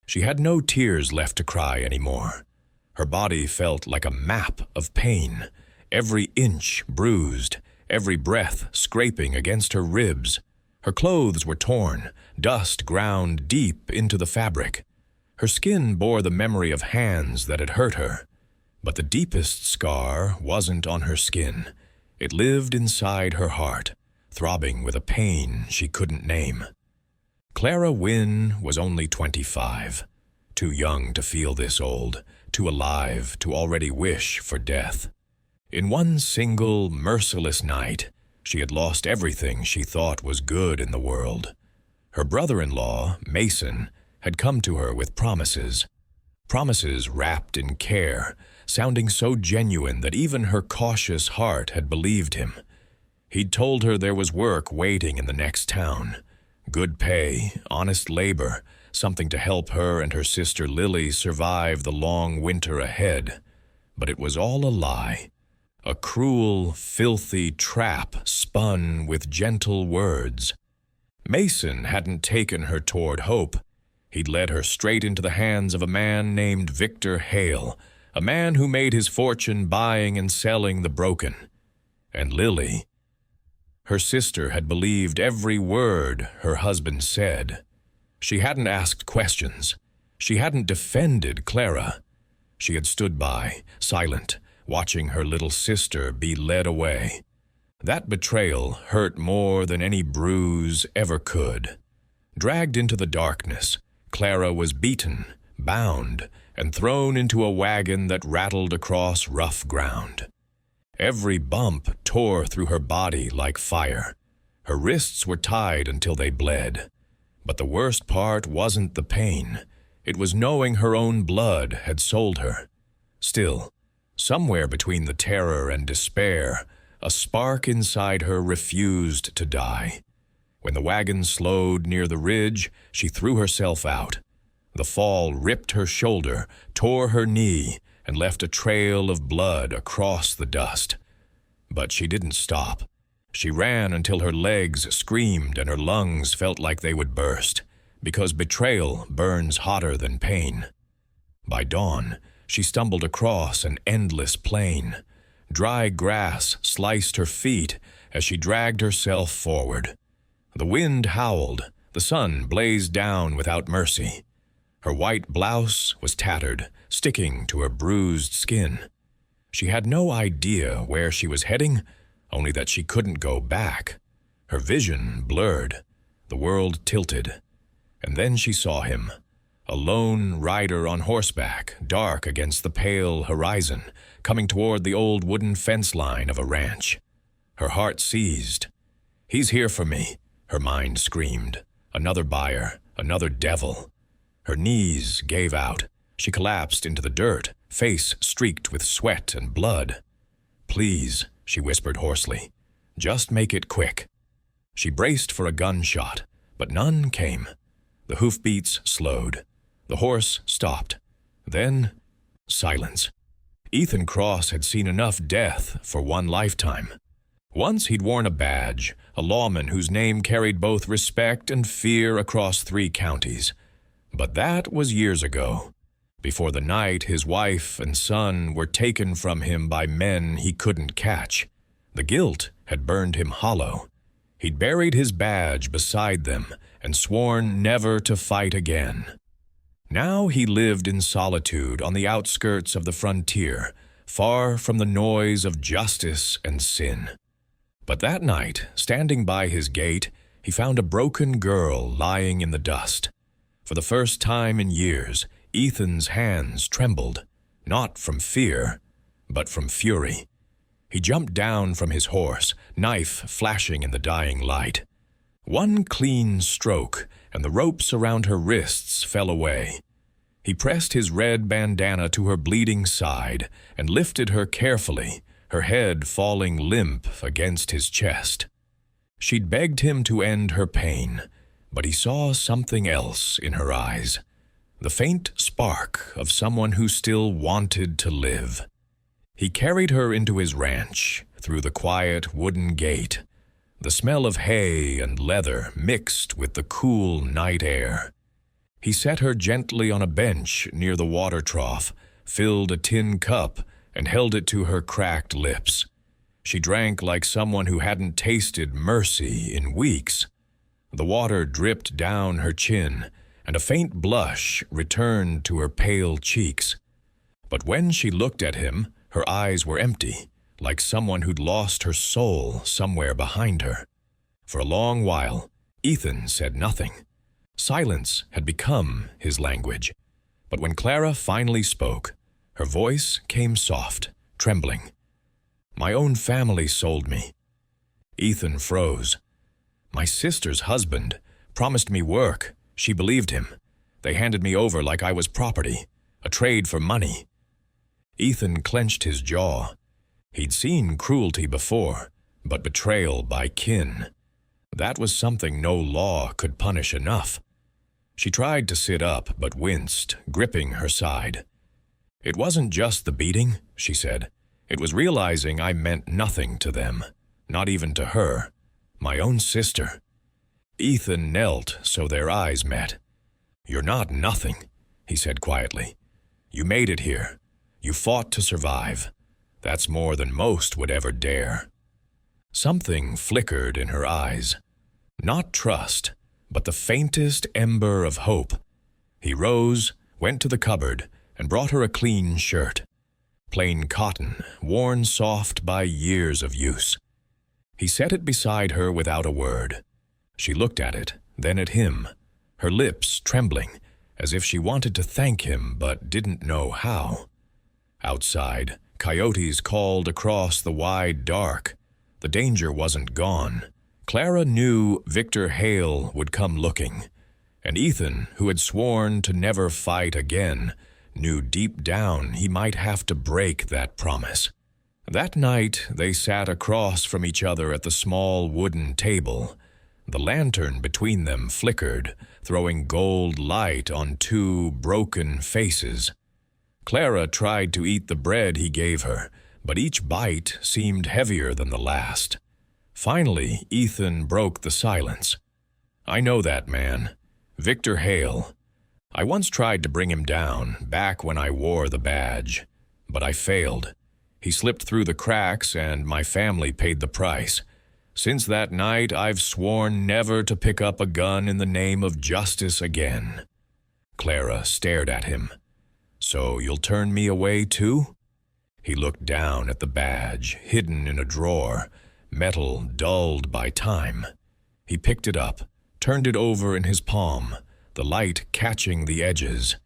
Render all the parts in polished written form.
She had no tears left to cry anymore. Her body felt like a map of pain, every inch bruised, every breath scraping against her ribs. Her clothes were torn, dust ground deep into the fabric. Her skin bore the memory of hands that had hurt her. But the deepest scar wasn't on her skin. It lived inside her heart, throbbing with a pain she couldn't name. Clara Wynne was only 25, too young to feel this old, too alive to already wish for death. In one single, merciless night, she had lost everything she thought was good in the world. Her brother-in-law, Mason, had come to her with promises. Promises wrapped in care, sounding so genuine that even her cautious heart had believed him. He'd told her there was work waiting in the next town. Good pay, honest labor, something to help her and her sister Lily survive the long winter ahead. But it was all a lie. A cruel, filthy trap spun with gentle words. Mason hadn't taken her toward hope. He'd led her straight into the hands of a man named Victor Hale, a man who made his fortune buying and selling the broken. And Lily, her sister, had believed every word her husband said. She hadn't asked questions. She hadn't defended Clara. She had stood by, silent, watching her little sister be led away. That betrayal hurt more than any bruise ever could. Dragged into the darkness, Clara was beaten, bound, and thrown into a wagon that rattled across rough ground. Every bump tore through her body like fire. Her wrists were tied until they bled. But the worst part wasn't the pain. It was knowing her own blood had sold her. Still, somewhere between the terror and despair, a spark inside her refused to die. When the wagon slowed near the ridge, she threw herself out. The fall ripped her shoulder, tore her knee, and left a trail of blood across the dust. But she didn't stop. She ran until her legs screamed and her lungs felt like they would burst, because betrayal burns hotter than pain. By dawn, she stumbled across an endless plain. Dry grass sliced her feet as she dragged herself forward. The wind howled, the sun blazed down without mercy. Her white blouse was tattered, sticking to her bruised skin. She had no idea where she was heading, only that she couldn't go back. Her vision blurred, the world tilted. And then she saw him, a lone rider on horseback, dark against the pale horizon, coming toward the old wooden fence line of a ranch. Her heart seized. "He's here for me," her mind screamed. "Another buyer, another devil." Her knees gave out. She collapsed into the dirt, face streaked with sweat and blood. "Please," she whispered hoarsely, "just make it quick." She braced for a gunshot, but none came. The hoofbeats slowed. The horse stopped. Then, silence. Ethan Cross had seen enough death for one lifetime. Once he'd worn a badge, a lawman whose name carried both respect and fear across 3 counties. But that was years ago, before the night his wife and son were taken from him by men he couldn't catch. The guilt had burned him hollow. He'd buried his badge beside them and sworn never to fight again. Now he lived in solitude on the outskirts of the frontier, far from the noise of justice and sin. But that night, standing by his gate, he found a broken girl lying in the dust. For the first time in years, Ethan's hands trembled, not from fear, but from fury. He jumped down from his horse, knife flashing in the dying light. One clean stroke, and the ropes around her wrists fell away. He pressed his red bandana to her bleeding side and lifted her carefully, her head falling limp against his chest. She'd begged him to end her pain, but he saw something else in her eyes, the faint spark of someone who still wanted to live. He carried her into his ranch, through the quiet wooden gate. The smell of hay and leather mixed with the cool night air. He set her gently on a bench near the water trough, filled a tin cup, and held it to her cracked lips. She drank like someone who hadn't tasted mercy in weeks. The water dripped down her chin, and a faint blush returned to her pale cheeks. But when she looked at him, her eyes were empty, like someone who'd lost her soul somewhere behind her. For a long while, Ethan said nothing. Silence had become his language. But when Clara finally spoke, her voice came soft, trembling. "My own family sold me." Ethan froze. "My sister's husband promised me work. She believed him. They handed me over like I was property, a trade for money." Ethan clenched his jaw. He'd seen cruelty before, but betrayal by kin. That was something no law could punish enough. She tried to sit up, but winced, gripping her side. "It wasn't just the beating," she said. "It was realizing I meant nothing to them, not even to her, my own sister." Ethan knelt so their eyes met. "You're not nothing," he said quietly. "You made it here. You fought to survive. That's more than most would ever dare." Something flickered in her eyes. Not trust, but the faintest ember of hope. He rose, went to the cupboard, and brought her a clean shirt. Plain cotton, worn soft by years of use. He set it beside her without a word. She looked at it, then at him, her lips trembling, as if she wanted to thank him but didn't know how. Outside, coyotes called across the wide dark. The danger wasn't gone. Clara knew Victor Hale would come looking, and Ethan, who had sworn to never fight again, knew deep down he might have to break that promise. That night, they sat across from each other at the small wooden table. The lantern between them flickered, throwing gold light on two broken faces. Clara tried to eat the bread he gave her, but each bite seemed heavier than the last. Finally, Ethan broke the silence. "I know that man, Victor Hale. I once tried to bring him down, back when I wore the badge, but I failed. He slipped through the cracks and my family paid the price. Since that night, I've sworn never to pick up a gun in the name of justice again." Clara stared at him. "So you'll turn me away too?" He looked down at the badge, hidden in a drawer, metal dulled by time. He picked it up, turned it over in his palm, the light catching the edges.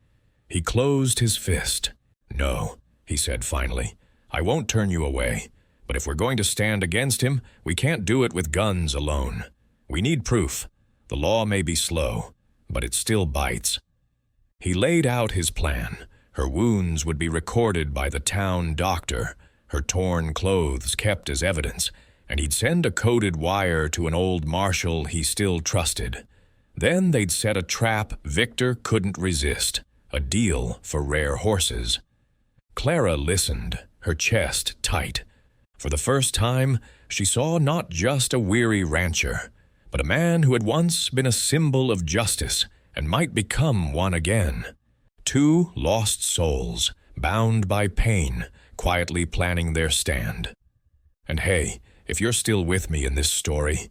He closed his fist. "No," he said finally, "I won't turn you away. But if we're going to stand against him, we can't do it with guns alone. We need proof. The law may be slow, but it still bites." He laid out his plan. Her wounds would be recorded by the town doctor, her torn clothes kept as evidence, and he'd send a coded wire to an old marshal he still trusted. Then they'd set a trap Victor couldn't resist, a deal for rare horses. Clara listened, her chest tight. For the first time, she saw not just a weary rancher, but a man who had once been a symbol of justice and might become one again. Two lost souls, bound by pain, quietly planning their stand. And hey, if you're still with me in this story,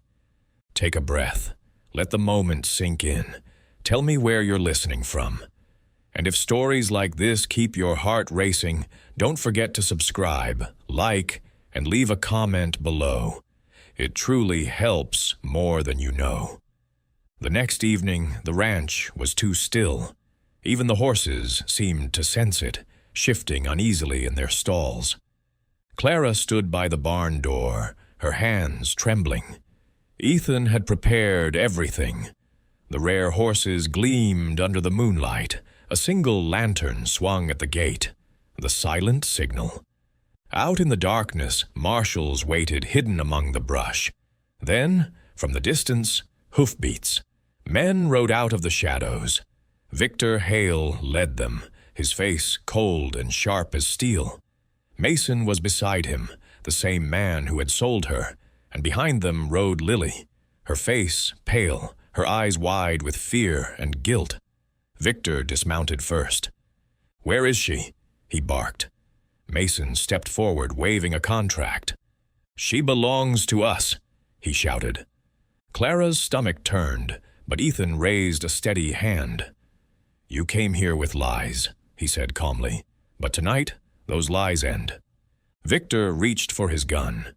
take a breath. Let the moment sink in. Tell me where you're listening from. And if stories like this keep your heart racing, don't forget to subscribe, like, and leave a comment below. It truly helps more than you know. The next evening, the ranch was too still. Even the horses seemed to sense it, shifting uneasily in their stalls. Clara stood by the barn door, her hands trembling. Ethan had prepared everything. The rare horses gleamed under the moonlight. A single lantern swung at the gate, the silent signal. Out in the darkness, marshals waited hidden among the brush. Then, from the distance, hoofbeats. Men rode out of the shadows. Victor Hale led them, his face cold and sharp as steel. Mason was beside him, the same man who had sold her, and behind them rode Lily, her face pale, her eyes wide with fear and guilt. Victor dismounted first. "Where is she?" he barked. Mason stepped forward, waving a contract. "She belongs to us," he shouted. Clara's stomach turned, but Ethan raised a steady hand. "You came here with lies," he said calmly, "but tonight, those lies end." Victor reached for his gun.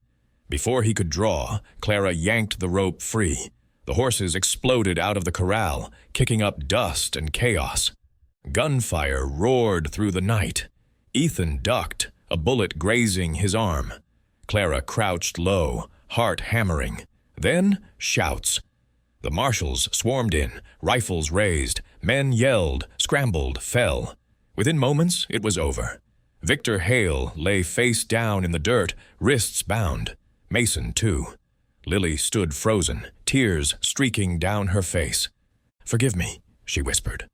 Before he could draw, Clara yanked the rope free. The horses exploded out of the corral, kicking up dust and chaos. Gunfire roared through the night. Ethan ducked, a bullet grazing his arm. Clara crouched low, heart hammering. Then, shouts. The marshals swarmed in, rifles raised. Men yelled, scrambled, fell. Within moments, it was over. Victor Hale lay face down in the dirt, wrists bound. Mason, too. Lily stood frozen, tears streaking down her face. "Forgive me," she whispered.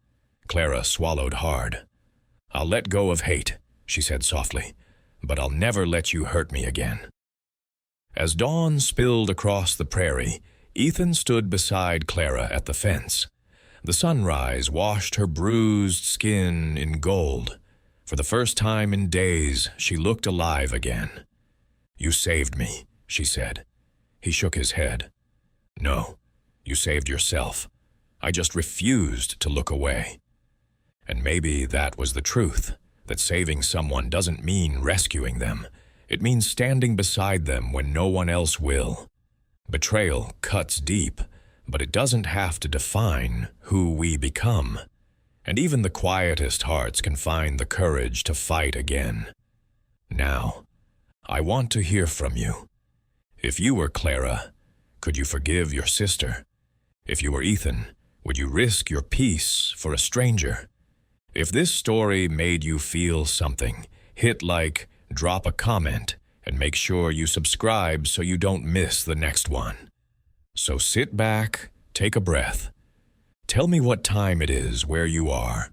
Clara swallowed hard. "I'll let go of hate," she said softly, "but I'll never let you hurt me again." As dawn spilled across the prairie, Ethan stood beside Clara at the fence. The sunrise washed her bruised skin in gold. For the first time in days, she looked alive again. "You saved me," she said. He shook his head. "No, you saved yourself. I just refused to look away." And maybe that was the truth, that saving someone doesn't mean rescuing them. It means standing beside them when no one else will. Betrayal cuts deep, but it doesn't have to define who we become. And even the quietest hearts can find the courage to fight again. Now, I want to hear from you. If you were Clara, could you forgive your sister? If you were Ethan, would you risk your peace for a stranger? If this story made you feel something, hit like, drop a comment, and make sure you subscribe so you don't miss the next one. So sit back, take a breath. Tell me what time it is where you are,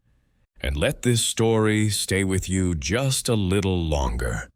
and let this story stay with you just a little longer.